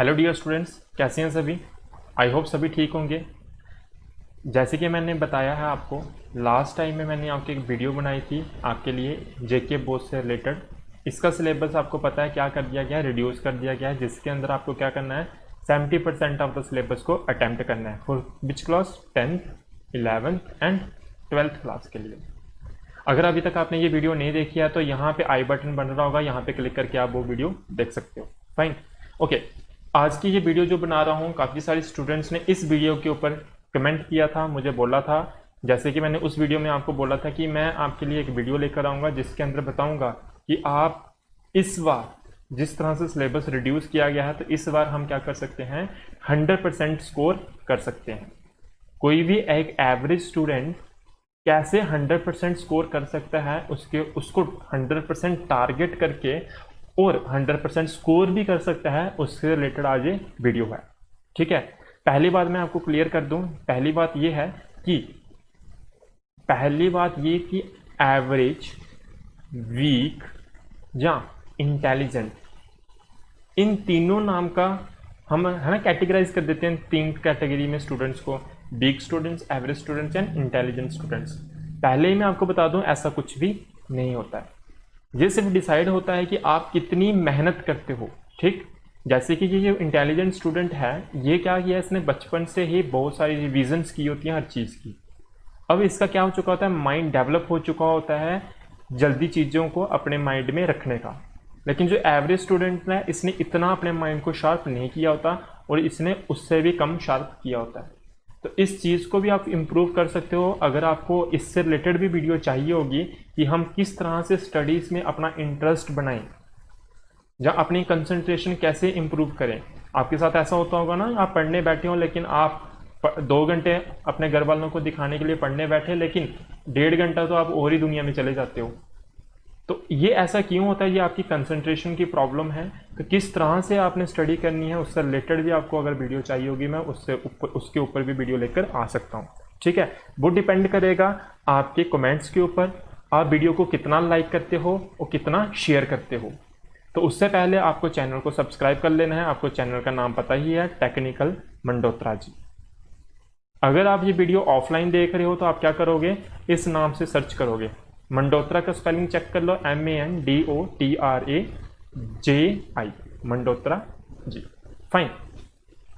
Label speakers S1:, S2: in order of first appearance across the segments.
S1: Hello dear students, कैसे हैं सभी। आई होप सभी ठीक होंगे। जैसे कि मैंने बताया है आपको, लास्ट टाइम में मैंने आपकी एक वीडियो बनाई थी आपके लिए जेके बोर्ड से रिलेटेड। इसका सिलेबस आपको पता है क्या कर दिया गया है, रिड्यूस कर दिया गया है, जिसके अंदर आपको क्या करना है, 70% ऑफ द सिलेबस को अटैम्प्ट करना है for which class, 10th, 11th and 12th class के लिए। अगर अभी तक आपने ये वीडियो नहीं देखी है तो यहाँ पे आई बटन बन रहा होगा, यहाँ पे क्लिक करके आप वो वीडियो देख सकते हो। Fine, okay. आज की ये वीडियो जो बना रहा हूँ, काफ़ी सारे स्टूडेंट्स ने इस वीडियो के ऊपर कमेंट किया था, मुझे बोला था, जैसे कि मैंने उस वीडियो में आपको बोला था कि मैं आपके लिए एक वीडियो लेकर आऊँगा जिसके अंदर बताऊँगा कि आप इस बार जिस तरह से सिलेबस रिड्यूस किया गया है, तो इस बार हम क्या कर सकते हैं, 100% स्कोर कर सकते हैं। कोई भी एक एवरेज स्टूडेंट कैसे 100% स्कोर कर सकता है, उसको 100% टारगेट करके और 100% स्कोर भी कर सकता है, उससे रिलेटेड आज ये वीडियो है। ठीक है, पहली बात मैं आपको क्लियर कर दूं। पहली बात ये है कि एवरेज, वीक या इंटेलिजेंट, इन तीनों नाम का हम है ना कैटेगराइज कर देते हैं तीन कैटेगरी में स्टूडेंट्स को, weak students, average students and intelligent students. पहले ही मैं आपको बता दूं, ऐसा कुछ भी नहीं होता है। ये सिर्फ डिसाइड होता है कि आप कितनी मेहनत करते हो। ठीक, जैसे कि ये जो इंटेलिजेंट स्टूडेंट है, ये क्या किया, इसने बचपन से ही बहुत सारी रिविजन्स की होती हैं हर चीज़ की। अब इसका क्या हो चुका होता है, माइंड डेवलप हो चुका होता है जल्दी चीज़ों को अपने माइंड में रखने का। लेकिन जो एवरेज स्टूडेंट है, इसने इतना अपने माइंड को शार्प नहीं किया होता और इसने उससे भी कम शार्प किया होता है। तो इस चीज़ को भी आप इम्प्रूव कर सकते हो। अगर आपको इससे रिलेटेड भी वीडियो चाहिए होगी कि हम किस तरह से स्टडीज़ में अपना इंटरेस्ट बनाएं या अपनी कंसंट्रेशन कैसे इम्प्रूव करें। आपके साथ ऐसा होता होगा ना, आप पढ़ने बैठे हो लेकिन आप 2 घंटे अपने घर वालों को दिखाने के लिए पढ़ने बैठे, लेकिन 1.5 घंटा तो आप और ही दुनिया में चले जाते हो। तो ये ऐसा क्यों होता है, ये आपकी कंसंट्रेशन की प्रॉब्लम है। तो किस तरह से आपने स्टडी करनी है, उससे रिलेटेड भी आपको अगर वीडियो चाहिए होगी, मैं उसके ऊपर भी वीडियो लेकर आ सकता हूँ। ठीक है, वो डिपेंड करेगा आपके कमेंट्स के ऊपर, आप वीडियो को कितना लाइक करते हो और कितना शेयर करते हो। तो उससे पहले आपको चैनल को सब्सक्राइब कर लेना है। आपको चैनल का नाम पता ही है, टेक्निकल मंडोत्रा जी। अगर आप ये वीडियो ऑफलाइन देख रहे हो तो आप क्या करोगे, इस नाम से सर्च करोगे, मंडोत्रा का स्पेलिंग चेक कर लो, MANDOTRAJI, Mandotra ji. Fine,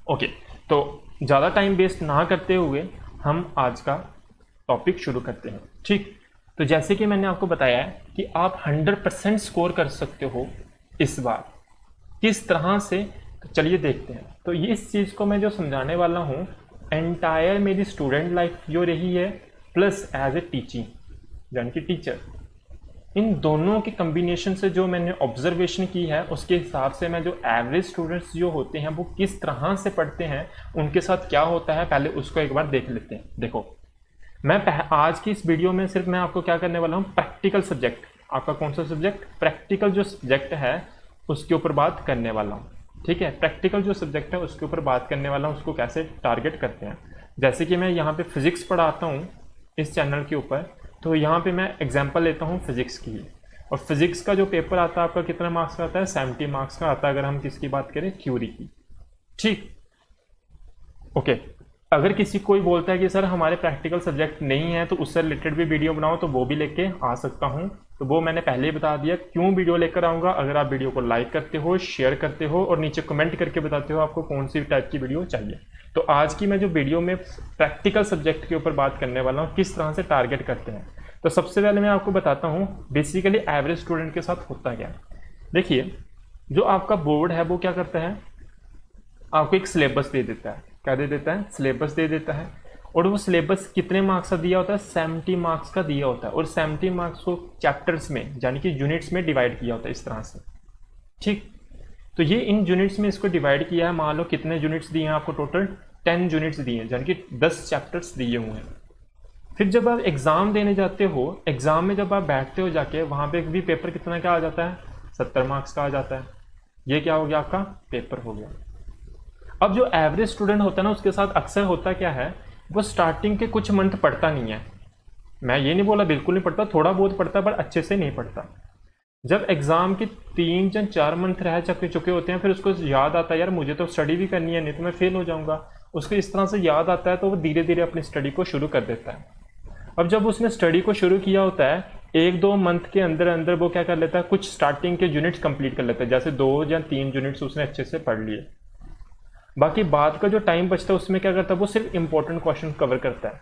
S1: okay. तो ज़्यादा टाइम वेस्ट ना करते हुए हम आज का टॉपिक शुरू करते हैं। ठीक, तो जैसे कि मैंने आपको बताया है कि आप 100% स्कोर कर सकते हो इस बार, किस तरह से, तो चलिए देखते हैं। तो ये इस चीज़ को मैं जो समझाने वाला हूँ, एंटायर मेरी स्टूडेंट लाइफ जो रही है प्लस एज ए टीचिंग यानी कि टीचर, इन दोनों के कम्बिनेशन से जो मैंने ऑब्जर्वेशन की है, उसके हिसाब से मैं जो एवरेज स्टूडेंट्स जो होते हैं वो किस तरह से पढ़ते हैं, उनके साथ क्या होता है, पहले उसको एक बार देख लेते हैं। देखो, मैं आज की इस वीडियो में सिर्फ मैं आपको क्या करने वाला हूँ, प्रैक्टिकल सब्जेक्ट, आपका कौन सा सब्जेक्ट, प्रैक्टिकल जो सब्जेक्ट है उसके ऊपर बात करने वाला हूँ। ठीक है, प्रैक्टिकल जो सब्जेक्ट है उसके ऊपर बात करने वाला हूँ, उसको कैसे टारगेट करते हैं। जैसे कि मैं यहाँ पे फिजिक्स पढ़ाता हूँ इस चैनल के ऊपर, तो यहाँ पे मैं एग्जांपल लेता हूँ फिजिक्स की, और फिजिक्स का जो पेपर आता है आपका कितना मार्क्स का आता है, 70 मार्क्स का आता है, अगर हम किसकी बात करें, थ्योरी की। ठीक, ओके। अगर किसी कोई बोलता है कि सर हमारे प्रैक्टिकल सब्जेक्ट नहीं है तो उससे रिलेटेड भी वीडियो बनाओ, तो वो भी लेके आ सकता हूँ। तो वो मैंने पहले ही बता दिया क्यों वीडियो लेकर आऊँगा। अगर आप वीडियो को लाइक करते हो, शेयर करते हो और नीचे कमेंट करके बताते हो आपको कौन सी टाइप की वीडियो चाहिए। तो आज की मैं जो वीडियो में प्रैक्टिकल सब्जेक्ट के ऊपर बात करने वाला हूँ, किस तरह से टारगेट करते हैं। तो सबसे पहले मैं आपको बताता हूँ बेसिकली एवरेज स्टूडेंट के साथ होता क्या। देखिए, जो आपका बोर्ड है वो क्या करता है, आपको एक सिलेबस दे देता है। क्या दे देता है, सिलेबस दे देता है। और वो सिलेबस कितने मार्क्स का दिया होता है, 70 मार्क्स का दिया होता है। और 70 मार्क्स को चैप्टर्स में यानी कि यूनिट्स में डिवाइड किया होता है इस तरह से। ठीक, तो ये इन यूनिट्स में इसको डिवाइड किया है। मान लो कितने यूनिट्स दिए हैं आपको, टोटल 10 यूनिट्स दिए हैं, यानी कि 10 चैप्टर्स दिए हुए हैं। फिर जब आप एग्ज़ाम देने जाते हो, एग्ज़ाम में जब आप बैठते हो जाके, वहाँ पे भी पेपर कितना का आ जाता है, 70 मार्क्स का आ जाता है। ये क्या हो गया, आपका पेपर हो गया। अब जो एवरेज स्टूडेंट होता है ना, उसके साथ अक्सर होता क्या है, वो स्टार्टिंग के कुछ मंथ पढ़ता नहीं है। मैं ये नहीं बोला बिल्कुल नहीं पढ़ता, थोड़ा बहुत पढ़ता है पर अच्छे से नहीं पढ़ता। जब एग्जाम के 3 या 4 मंथ रह चुके होते हैं, फिर उसको याद आता है यार मुझे तो स्टडी भी करनी है, नहीं तो मैं फेल हो जाऊंगा। उसको इस तरह से याद आता है तो वो धीरे धीरे अपनी स्टडी को शुरू कर देता है। अब जब उसने स्टडी को शुरू किया होता है, 1-2 मंथ के अंदर अंदर वो क्या कर लेता है, कुछ स्टार्टिंग के यूनिट्स कंप्लीट कर लेता है, जैसे 2 या 3 यूनिट्स उसने अच्छे से पढ़ लिए। बाकी बाद का जो टाइम बचता है उसमें क्या करता है, वो सिर्फ इंपॉर्टेंट क्वेश्चन कवर करता है।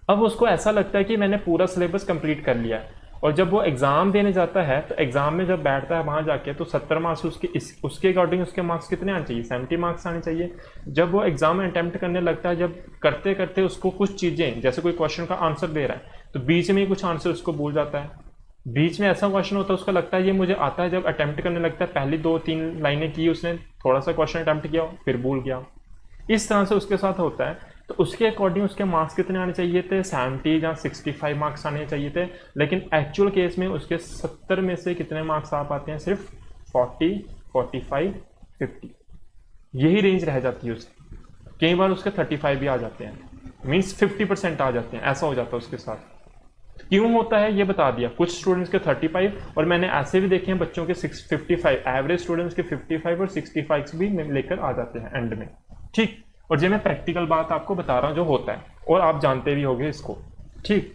S1: अब उसको ऐसा लगता है कि मैंने पूरा सिलेबस कंप्लीट कर लिया है, और जब वो एग्जाम देने जाता है तो एग्जाम में जब बैठता है वहां जाके, तो 70 मार्क्स उसके अकॉर्डिंग उसके मार्क्स कितने आने चाहिए, 70 मार्क्स आने चाहिए। जब वो एग्जाम अटेम्प्ट करने लगता है, जब करते करते उसको कुछ चीजें, जैसे कोई क्वेश्चन का आंसर दे रहा है तो बीच में ही कुछ आंसर उसको भूल जाता है। बीच में ऐसा क्वेश्चन होता है उसको लगता है ये मुझे आता है, जब अटेम्प्ट करने लगता है पहली 2-3 लाइनें की उसने, थोड़ा सा क्वेश्चन अटेम्प्ट किया फिर भूल गया। इस तरह से उसके साथ होता है। तो उसके अकॉर्डिंग उसके मार्क्स कितने आने चाहिए थे, 70 या 65 मार्क्स आने चाहिए थे, लेकिन एक्चुअल केस में उसके 70 में से कितने मार्क्स आ पाते हैं, सिर्फ 40, 45, 50, यही रेंज रह जाती है उसकी। कई बार उसके 35 भी आ जाते हैं, मीन्स 50% आ जाते हैं, ऐसा हो जाता है उसके साथ। क्यों होता है ये बता दिया। कुछ स्टूडेंट्स के 35, और मैंने ऐसे भी देखे हैं बच्चों के 55, एवरेज स्टूडेंट्स के 55 और 65 भी लेकर आ जाते हैं एंड में, ठीक। और ये मैं प्रैक्टिकल बात आपको बता रहा हूं जो होता है, और आप जानते भी होंगे इसको, ठीक।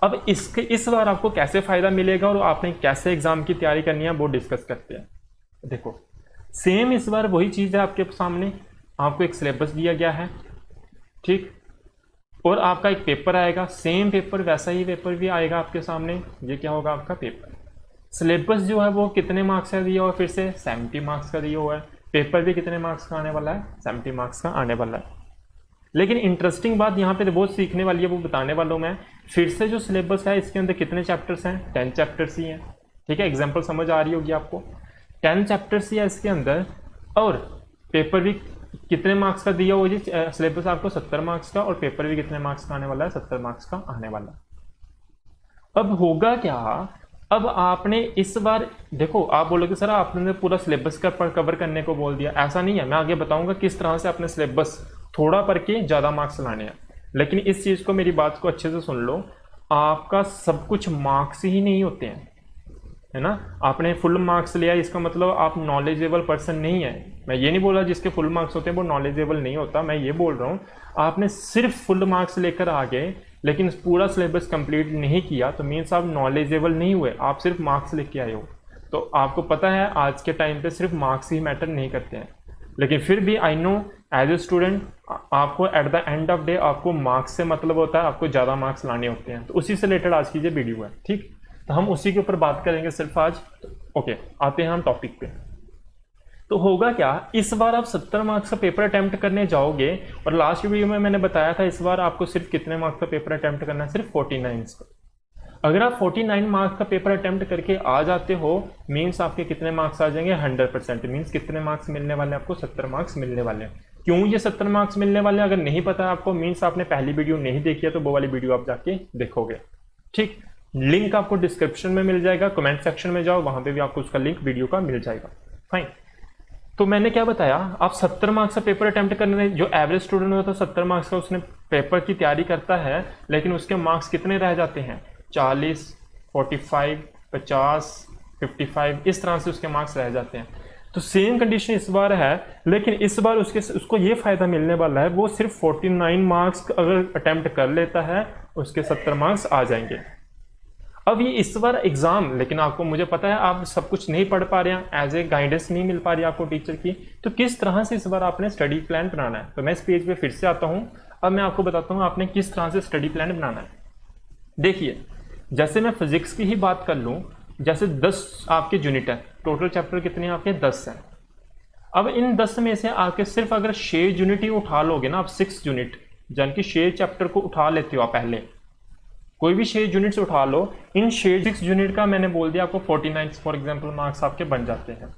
S1: अब इस बार आपको कैसे फायदा मिलेगा और आपने कैसे एग्जाम की तैयारी करनी है वो डिस्कस करते हैं। देखो, सेम इस बार वही चीज है आपके सामने, आपको एक सिलेबस दिया गया है, ठीक, और आपका एक पेपर आएगा, सेम पेपर, वैसा ही पेपर भी आएगा आपके सामने। ये क्या होगा, आपका पेपर। सिलेबस जो है वो कितने मार्क्स का दिया हुआ है, फिर से 70 मार्क्स का दिया हुआ है। पेपर भी कितने मार्क्स का आने वाला है, 70 मार्क्स का आने वाला है। लेकिन इंटरेस्टिंग बात यहाँ पे वो सीखने वाली है, वो बताने वाला हूँ मैं। फिर से जो सिलेबस है इसके अंदर कितने चैप्टर्स हैं, 10 चैप्टर्स ही हैं, ठीक है। एग्जाम्पल समझ आ रही होगी आपको, 10 चैप्टर्स ही है इसके अंदर, और पेपर भी कितने मार्क्स का दिया हुआ जी, सिलेबस आपको 70 मार्क्स का, और पेपर भी कितने मार्क्स का आने वाला है, 70 मार्क्स का आने वाला है। अब होगा क्या, अब आपने इस बार देखो, आप बोलोगे सर आपने पूरा सिलेबस का कवर करने को बोल दिया, ऐसा नहीं है। मैं आगे बताऊंगा किस तरह से अपने सिलेबस थोड़ा पढ़ के ज्यादा मार्क्स लाने हैं। लेकिन इस चीज को, मेरी बात को अच्छे से सुन लो, आपका सब कुछ मार्क्स ही नहीं होते हैं, है ना। आपने फुल मार्क्स लिया इसका मतलब आप नॉलेजेबल पर्सन नहीं है। मैं ये नहीं बोल रहा जिसके फुल मार्क्स होते हैं वो नॉलेजेबल नहीं होता, मैं ये बोल रहा हूँ आपने सिर्फ फुल मार्क्स लेकर आ गए लेकिन पूरा सिलेबस कंप्लीट नहीं किया, तो मीन्स आप नॉलेजेबल नहीं हुए, आप सिर्फ मार्क्स लेके आए हो। तो आपको पता है आज के टाइम पे सिर्फ मार्क्स ही मैटर नहीं करते हैं, लेकिन फिर भी I know as a student आपको at the end of day आपको मार्क्स से मतलब होता है, आपको ज़्यादा मार्क्स लाने होते हैं। तो उसी से रिलेटेड आज की ये वीडियो है, ठीक। तो हम उसी के ऊपर बात करेंगे सिर्फ आज। ओके, आते हैं हम टॉपिक पे। तो होगा क्या, इस बार आप 70 मार्क्स का पेपर अटेम्प्ट करने जाओगे, और लास्ट वीडियो में मैंने बताया था इस बार आपको सिर्फ कितने मार्क्स का पेपर अटेम्प्ट करना है, सिर्फ 49 का। अगर आप 49 मार्क्स का पेपर अटेम्प्ट करके आ जाते हो, मीन्स आपके कितने मार्क्स आ जाएंगे, 100%। मीन्स कितने मार्क्स मिलने वाले हैं आपको, 70 मार्क्स मिलने वाले हैं। क्यों ये 70 मार्क्स मिलने वाले हैं, अगर नहीं पता आपको, मीन्स आपने पहली वीडियो नहीं देखी है, तो वो वाली वीडियो आप जाके देखोगे, ठीक। लिंक आपको डिस्क्रिप्शन में मिल जाएगा, कमेंट सेक्शन में जाओ, वहां पे भी आपको उसका लिंक वीडियो का मिल जाएगा, फाइन। तो मैंने क्या बताया, आप 70 मार्क्स का पेपर अटेम्प्ट करने में, जो एवरेज स्टूडेंट होता है 70 मार्क्स का उसने पेपर की तैयारी करता है, लेकिन उसके मार्क्स कितने रह जाते हैं, 40, 45, 50, 55, इस तरह से उसके मार्क्स रह जाते हैं। तो सेम कंडीशन इस बार है, लेकिन इस बार उसको ये फायदा मिलने वाला है, वो सिर्फ 49 मार्क्स अगर अटेम्प्ट कर लेता है उसके 70 मार्क्स आ जाएंगे। अब ये इस बार एग्जाम, लेकिन आपको, मुझे पता है आप सब कुछ नहीं पढ़ पा रहे हैं, एज ए गाइडेंस नहीं मिल पा रही आपको टीचर की, तो किस तरह से इस बार आपने स्टडी प्लान बनाना है। तो मैं इस पेज पे फिर से आता हूं, अब मैं आपको बताता हूं आपने किस तरह से स्टडी प्लान बनाना है। देखिए, जैसे मैं फिजिक्स की ही बात कर लूं, जैसे 10 आपके यूनिट है, टोटल चैप्टर कितने आपके 10 हैं। अब इन 10 में से आपके सिर्फ अगर 6 यूनिट ही उठा लोगे ना, आप 6 यूनिट यानी कि 6 चैप्टर को उठा लेते हो आप, पहले कोई भी 6 यूनिट्स उठा लो, इन 6 यूनिट का मैंने बोल दिया आपको 49 फॉर एग्जांपल मार्क्स आपके बन जाते हैं।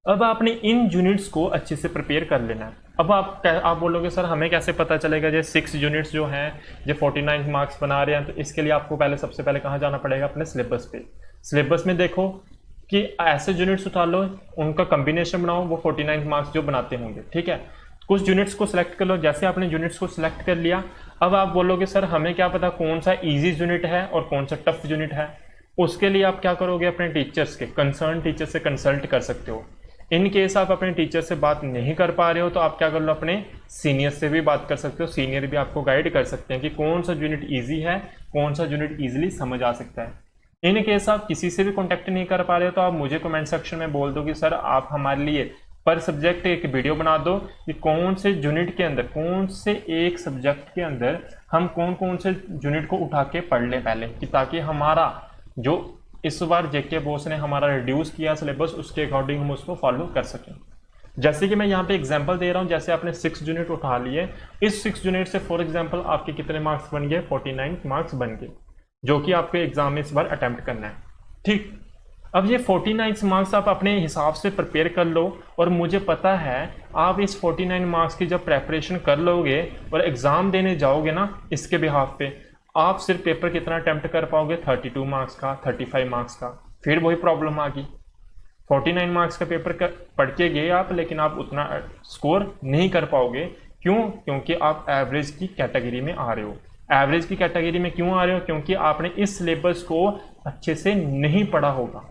S1: अब आपने इन यूनिट्स को अच्छे से प्रिपेयर कर लेना है। अब आप बोलोगे सर हमें कैसे पता चलेगा ये 6 यूनिट्स जो हैं ये 49 मार्क्स बना रहे हैं, तो इसके लिए आपको सबसे पहले कहाँ जाना पड़ेगा, अपने सिलेबस पे। सिलेबस में देखो कि ऐसे यूनिट्स उठा लो, उनका कॉम्बिनेशन बनाओ, वो 49 मार्क्स जो बनाते होंगे, ठीक है। कुछ यूनिट्स को सिलेक्ट कर लो, जैसे आपने यूनिट्स को सिलेक्ट कर लिया, अब आप बोलोगे सर हमें क्या पता कौन सा इजी यूनिट है और कौन सा टफ यूनिट है। उसके लिए आप क्या करोगे, अपने टीचर्स के कंसर्न टीचर से कंसल्ट कर सकते हो। इन केस आप अपने टीचर से बात नहीं कर पा रहे हो तो आप क्या कर लो, अपने सीनियर से भी बात कर सकते हो। सीनियर भी आपको गाइड कर सकते हैं कि कौन सा यूनिट ईजी है, कौन सा यूनिट ईजिली समझ आ सकता है। इन केस आप किसी से भी कॉन्टैक्ट नहीं कर पा रहे हो तो आप मुझे कमेंट सेक्शन में बोल दो कि सर आप हमारे लिए पर सब्जेक्ट एक वीडियो बना दो कि कौन से यूनिट के अंदर, कौन से एक सब्जेक्ट के अंदर हम कौन कौन से यूनिट को उठा के पढ़ लें पहले, कि ताकि हमारा जो इस बार जेके बॉस ने हमारा रिड्यूस किया सिलेबस, उसके अकॉर्डिंग हम उसको फॉलो कर सकें। जैसे कि मैं यहाँ पे एग्जांपल दे रहा हूँ, जैसे आपने 6 यूनिट उठा लिए, इस 6 यूनिट से फॉर एग्जांपल आपके कितने मार्क्स बन गए, 49 मार्क्स बन गए, जो कि आपके एग्जाम में इस बार अटेम्प्ट करना है। ठीक, अब ये 49 मार्क्स आप अपने हिसाब से प्रिपेयर कर लो, और मुझे पता है आप इस 49 मार्क्स की जब प्रेपरेशन कर लोगे और एग्जाम देने जाओगे ना, इसके बिहाफ पे आप सिर्फ पेपर कितना अटेम्प्ट कर पाओगे, 32 मार्क्स का, 35 मार्क्स का। फिर वही प्रॉब्लम आ गई, 49 मार्क्स का पेपर पढ़ के गए आप, लेकिन आप उतना स्कोर नहीं कर पाओगे। क्यों? क्योंकि आप एवरेज की कैटेगरी में आ रहे हो। एवरेज की कैटेगरी में क्यों आ रहे हो? क्योंकि आपने इस सिलेबस को अच्छे से नहीं पढ़ा होगा।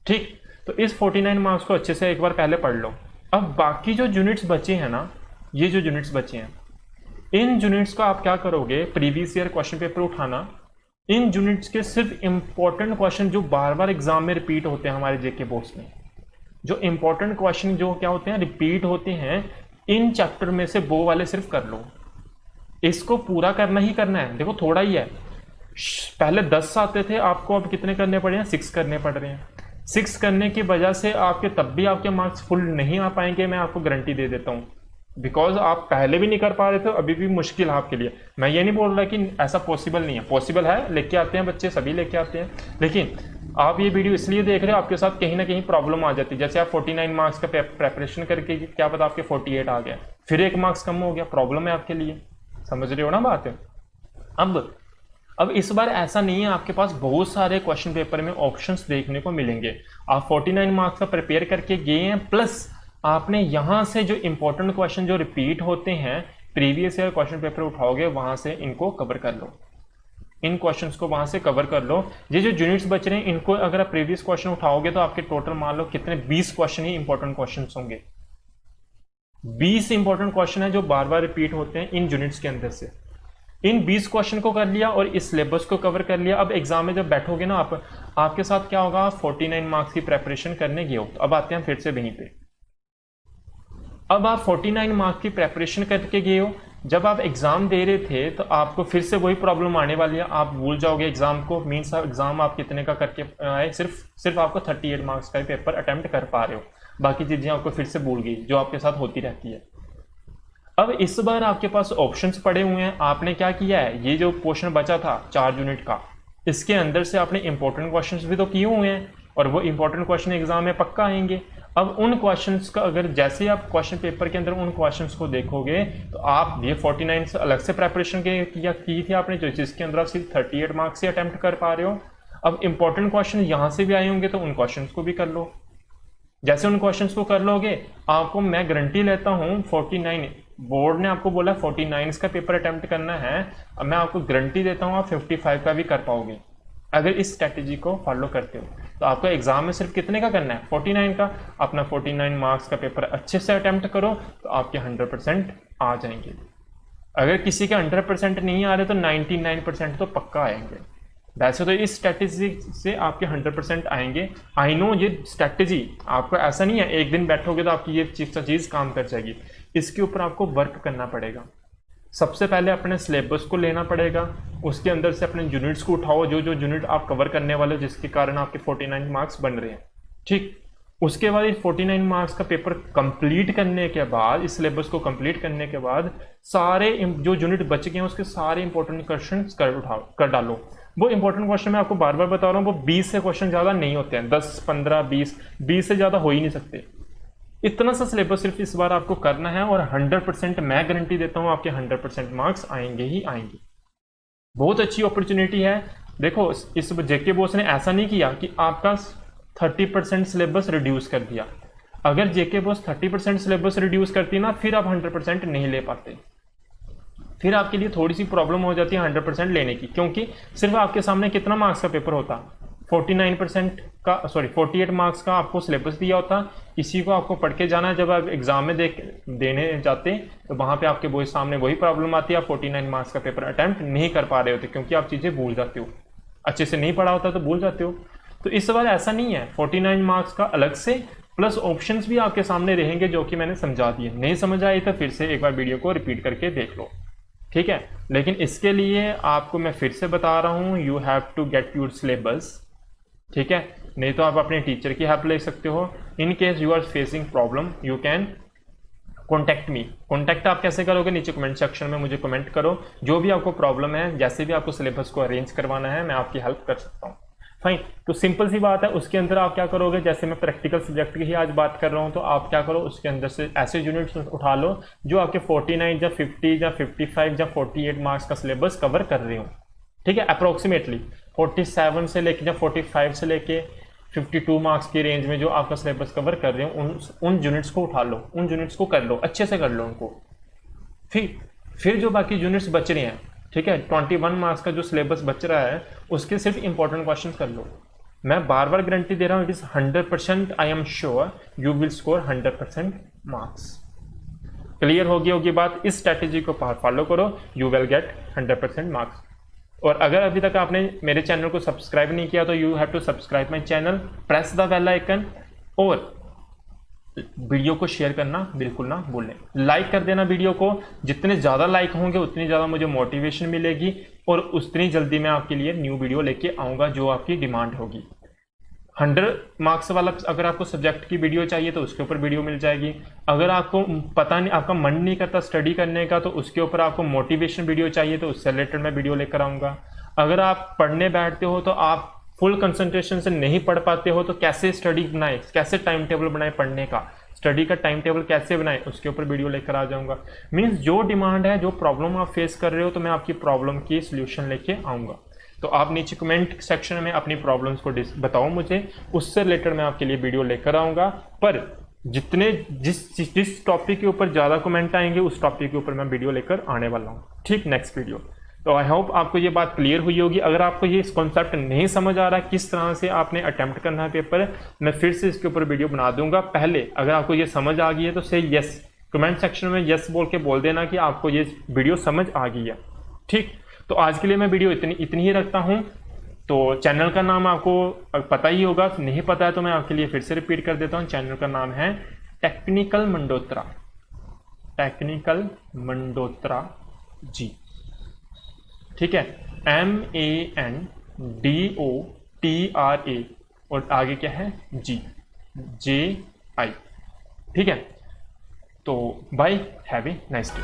S1: ठीक, तो इस 49 मार्क्स को अच्छे से एक बार पहले पढ़ लो। अब बाकी जो यूनिट्स बचे हैं ना, ये जो यूनिट्स बचे हैं, इन यूनिट्स को आप क्या करोगे, प्रीवियस ईयर क्वेश्चन पेपर उठाना, इन यूनिट्स के सिर्फ इंपॉर्टेंट क्वेश्चन जो बार बार एग्जाम में रिपीट होते हैं हमारे जेके बॉस में, जो इंपॉर्टेंट क्वेश्चन जो क्या होते हैं, रिपीट होते हैं, इन चैप्टर में से वो वाले सिर्फ कर लो। इसको पूरा करना ही करना है। देखो थोड़ा ही है, पहले 10 आते थे आपको, अब कितने करने पड़े हैं, 6 करने पड़ रहे हैं। 6 करने की वजह से आपके तब भी आपके मार्क्स फुल नहीं आ पाएंगे, मैं आपको गारंटी दे देता हूँ, बिकॉज आप पहले भी नहीं कर पा रहे थे, अभी भी मुश्किल है आपके लिए। मैं ये नहीं बोल रहा कि ऐसा पॉसिबल नहीं है, पॉसिबल है, लेके आते हैं बच्चे, सभी लेके आते हैं, लेकिन आप ये वीडियो इसलिए देख रहे हो, आपके साथ कहीं ना कहीं प्रॉब्लम आ जाती है। जैसे आप 49 मार्क्स का प्रेपरेशन करके क्या पता आपके 48 आ गया, फिर 1 मार्क्स कम हो गया, प्रॉब्लम है आपके लिए। समझ रहे हो ना बात? अब इस बार ऐसा नहीं है, आपके पास बहुत सारे क्वेश्चन पेपर में ऑप्शंस देखने को मिलेंगे। आप 49 मार्क्स का प्रिपेयर करके गए हैं, प्लस आपने यहां से जो इंपॉर्टेंट क्वेश्चन जो रिपीट होते हैं, प्रीवियस ईयर क्वेश्चन पेपर उठाओगे, वहां से इनको कवर कर लो, इन क्वेश्चंस को वहां से कवर कर लो। ये जो यूनिट्स बच रहे हैं, इनको अगर आप प्रीवियस क्वेश्चन उठाओगे तो आपके टोटल मान लो कितने, 20 क्वेश्चन ही इंपॉर्टेंट क्वेश्चन होंगे। 20 इंपॉर्टेंट क्वेश्चन है जो बार बार रिपीट होते हैं इन यूनिट्स के अंदर से। इन 20 क्वेश्चन को कर लिया और इस सिलेबस को कवर कर लिया। अब एग्जाम में जब बैठोगे ना आप, आपके साथ क्या होगा, 49 मार्क्स की प्रेपरेशन करने गए हो। तो अब आते हैं फिर से वहीं पे, अब आप 49 मार्क्स की प्रेपरेशन करके गए हो, जब आप एग्जाम दे रहे थे तो आपको फिर से वही प्रॉब्लम आने वाली है, आप भूल जाओगे एग्जाम को। मीन्स एग्जाम आप कितने का करके आए, सिर्फ आपको 38 मार्क्स का ही पेपर अटेम्प्ट कर पा रहे हो, बाकी चीजें आपको फिर से भूल गई, जो आपके साथ होती रहती है। अब इस बार आपके पास ऑप्शंस पड़े हुए हैं, आपने क्या किया है, ये जो पोर्शन बचा था 4 यूनिट का, इसके अंदर से आपने इंपॉर्टेंट क्वेश्चंस भी तो किए हुए हैं, और वो इंपॉर्टेंट क्वेश्चन एग्जाम में पक्का आएंगे। अब उन क्वेश्चंस का अगर जैसे आप क्वेश्चन पेपर के अंदर उन क्वेश्चंस को देखोगे, तो आप ये 49 से अलग से प्रेपरेशन की थी आपने, जो जिसके अंदर आप सिर्फ 38 मार्क्स से अटेम्प्ट कर पा रहे हो। अब इंपॉर्टेंट क्वेश्चन यहां से भी आए होंगे, तो उन क्वेश्चन को भी कर लो। जैसे उन क्वेश्चंस को कर लोगे, आपको मैं गारंटी लेता हूं 49, बोर्ड ने आपको बोला 49 का पेपर अटेम्प्ट करना है, अब मैं आपको गारंटी देता हूं आप 55 का भी कर पाओगे अगर इस स्ट्रैटेजी को फॉलो करते हो। तो आपको एग्जाम में सिर्फ कितने का करना है, 49 का। अपना 49 मार्क्स का पेपर अच्छे से अटेम्प्ट करो तो आपके 100% आ जाएंगे। अगर किसी के 100% नहीं आ रहे तो 99% तो पक्का आएंगे। वैसे तो इस स्ट्रैटेजी से आपके 100% आएंगे। आई नो ये स्ट्रैटेजी आपको ऐसा नहीं है एक दिन बैठोगे तो आपकी ये चीज काम कर जाएगी, इसके ऊपर आपको वर्क करना पड़ेगा। सबसे पहले अपने सिलेबस को लेना पड़ेगा, उसके अंदर से अपने यूनिट्स को उठाओ, जो जो यूनिट आप कवर करने वाले हो, जिसके कारण आपके 49 मार्क्स बन रहे हैं। ठीक, उसके बाद 49 मार्क्स का पेपर कंप्लीट करने के बाद, इस सिलेबस को कंप्लीट करने के बाद, सारे जो यूनिट बच गए हैं उसके सारे इंपॉर्टेंट क्वेश्चन कर डालो। वो इंपॉर्टेंट क्वेश्चन मैं आपको बार बार बता रहा हूँ, वो 20 से क्वेश्चन ज्यादा नहीं होते हैं, 10, 15, 20 से ज्यादा हो ही नहीं सकते। इतना सा सिलेबस सिर्फ इस बार आपको करना है, और 100% मैं गारंटी देता हूं आपके 100% मार्क्स आएंगे ही आएंगे। बहुत अच्छी अपॉर्चुनिटी है। देखो इस जेके बॉस ने ऐसा नहीं किया कि आपका 30% सिलेबस रिड्यूस कर दिया। अगर जेके बॉस 30% सिलेबस रिड्यूस करती ना, फिर आप 100% नहीं ले पाते, फिर आपके लिए थोड़ी सी प्रॉब्लम हो जाती है 100% लेने की, क्योंकि सिर्फ आपके सामने कितना मार्क्स का पेपर होता, 49% का 48 मार्क्स का आपको सिलेबस दिया होता, इसी को आपको पढ़ के जाना है। जब आप एग्जाम में देने जाते तो वहाँ पे आपके वही सामने वही प्रॉब्लम आती है, आप 49 मार्क्स का पेपर अटेम्प्ट नहीं कर पा रहे होते क्योंकि आप चीज़ें भूल जाते हो, अच्छे से नहीं पढ़ा होता तो भूल जाते हो। तो इस बार ऐसा नहीं है, 49 मार्क्स का अलग से प्लस ऑप्शंस भी आपके सामने रहेंगे जो कि मैंने समझा दिए। नहीं समझ आए तो फिर से एक बार वीडियो को रिपीट करके देख लो, ठीक है। लेकिन इसके लिए आपको मैं फिर से बता रहा हूँ, you have to get your syllabus, ठीक है। नहीं तो आप अपने टीचर की हेल्प ले सकते हो। In case you are facing problem you can contact me. Contact आप कैसे करोगे, नीचे कमेंट सेक्शन में मुझे कमेंट करो, जो भी आपको प्रॉब्लम है, जैसे भी आपको सिलेबस को अरेंज करवाना है मैं आपकी हेल्प कर सकता हूँ। फाइन, तो सिंपल सी बात है। उसके अंदर आप क्या करोगे, जैसे मैं प्रैक्टिकल सब्जेक्ट की ही आज बात कर रहा हूँ, तो आप क्या करो, उसके अंदर से ऐसे यूनिट्स उठा लो जो आपके 49 या 50 या 55 या 48 मार्क्स का सिलेबस कवर कर रहे हो, ठीक है। अप्रोक्सीमेटली 47 से लेके या 45 से लेके 52 मार्क्स की रेंज में जो आपका सिलेबस कवर कर रहे हो, उन यूनिट्स को उठा लो, उन यूनिट्स को कर लो, अच्छे से कर लो उनको। फिर जो बाकी यूनिट्स बच रहे हैं, ठीक है, 21 मार्क्स का जो सिलेबस बच रहा है उसके सिर्फ इंपॉर्टेंट क्वेश्चन कर लो। मैं बार बार गारंटी दे रहा हूँ, it is 100% I am sure you will score 100% marks. Clear होगी बात। इस स्ट्रैटेजी को फॉलो करो, यू विल गेट 100% मार्क्स। और अगर अभी तक आपने मेरे चैनल को सब्सक्राइब नहीं किया तो you have to subscribe my channel, press the bell icon, और वीडियो को शेयर करना बिल्कुल ना भूलें। लाइक कर देना वीडियो को, जितने ज़्यादा लाइक होंगे उतनी ज़्यादा मुझे मोटिवेशन मिलेगी और उतनी जल्दी मैं आपके लिए न्यू वीडियो लेके आऊँगा जो आपकी डिमांड होगी। 100 मार्क्स वाला अगर आपको सब्जेक्ट की वीडियो चाहिए तो उसके ऊपर वीडियो मिल जाएगी। अगर आपको पता नहीं, आपका मन नहीं करता स्टडी करने का, तो उसके ऊपर आपको मोटिवेशन वीडियो चाहिए तो उससे रिलेटेड मैं वीडियो लेकर आऊँगा। अगर आप पढ़ने बैठते हो तो आप फुल कंसंट्रेशन से नहीं पढ़ पाते हो तो कैसे स्टडी बनाए, कैसे टाइम टेबल बनाए पढ़ने का, स्टडी का टाइम टेबल कैसे बनाए, उसके ऊपर वीडियो लेकर आ जाऊंगा। मीन्स जो डिमांड है, जो प्रॉब्लम आप फेस कर रहे हो, तो मैं आपकी प्रॉब्लम की सोल्यूशन लेके आऊँगा। तो आप नीचे कमेंट सेक्शन में अपनी प्रॉब्लम्स को बताओ मुझे, उससे रिलेटेड मैं आपके लिए वीडियो लेकर आऊँगा। पर जिस टॉपिक के ऊपर ज़्यादा कमेंट आएंगे उस टॉपिक के ऊपर मैं वीडियो लेकर आने वाला हूँ, ठीक, नेक्स्ट वीडियो। तो आई होप आपको ये बात क्लियर हुई होगी। अगर आपको ये कॉन्सेप्ट नहीं समझ आ रहा है किस तरह से आपने अटेम्प्ट करना है पेपर, मैं फिर से इसके ऊपर वीडियो बना दूंगा। पहले अगर आपको ये समझ आ गई है तो से यस, कमेंट सेक्शन में यस बोल के बोल देना कि आपको ये वीडियो समझ आ गई है, ठीक। तो आज के लिए मैं वीडियो इतनी ही रखता हूँ। तो चैनल का नाम आपको पता ही होगा, नहीं पता है तो मैं आपके लिए फिर से रिपीट कर देता हूँ। चैनल का नाम है टेक्निकल मंडोत्रा, टेक्निकल मंडोत्रा जी, ठीक है, MANDOTRA और आगे क्या है GJI, ठीक है। तो bye, have a nice day.